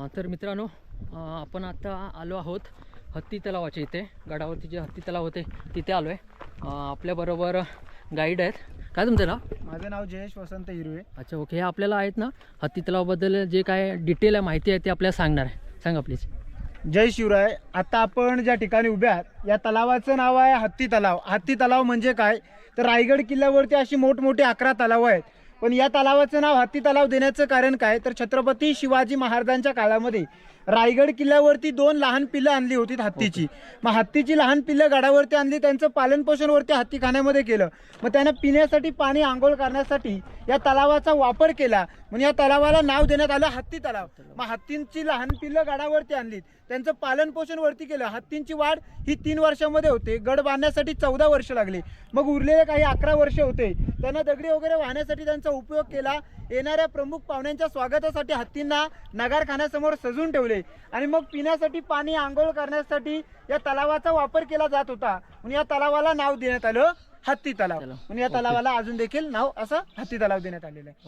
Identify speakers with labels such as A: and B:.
A: तर मित्रांनो, आपण आता आलो आहोत हत्ती तलावाच्या इथे. गडावरती जे हत्ती तलाव होते तिथे आलो आहे. आपल्याबरोबर गाईड आहेत. काय तुमचं नाव?
B: माझं नाव जयेश वसंत हिरवे.
A: अच्छा, ओके. हे आपल्याला आहेत ना हत्ती तलावाबद्दल जे काय डिटेल आहे, माहिती आहे ते आपल्याला सांगणार आहे. सांगा प्लीज.
B: जय शिवराय. आता आपण ज्या ठिकाणी उभे आहात या तलावाचं नाव आहे हत्ती तलाव. हत्ती तलाव म्हणजे काय, तर रायगड किल्ल्यावरती अशी मोठमोठी 11 तलाव आहेत, पण या तलावाचं नाव हत्ती तलाव देण्याचं कारण काय, तर छत्रपती शिवाजी महाराजांच्या काळामध्ये रायगड किल्ल्यावरती 2 लहान पिल्लं आणली होती हत्तीची. मग हत्तीची लहान पिल्लं गडावरती आणली, त्यांचं पालनपोषण वरती हत्तीखान्यामध्ये केलं. मग त्यांना पिण्यासाठी पाणी, आंघोळ करण्यासाठी या तलावाचा वापर केला, म्हणून या तलावाला नाव देण्यात आलं हत्ती तलाव. मग हत्तींची लहान पिल्लं गडावरती आणलीत, त्यांचं पालनपोषण वरती केलं. हत्तींची वाढ ही 3 वर्षामध्ये होते. गड बांधण्यासाठी 14 वर्ष लागली. मग उरलेले काही 11 वर्ष होते, त्यांना दगडी वगैरे वाहण्यासाठी त्यांचा उपयोग केला. येणाऱ्या प्रमुख पाहुण्यांच्या स्वागतासाठी हत्तींना नगारखान्यासमोर सजून ठेवले आणि मग पिण्यासाठी पाणी, आंघोळ करण्यासाठी या तलावाचा वापर केला जात होता. म्हणून या तलावाला नाव देण्यात आलं हत्ती तलाव. म्हणून या तलावाला अजून देखील नाव असं हत्ती तलाव देण्यात आलेलं आहे.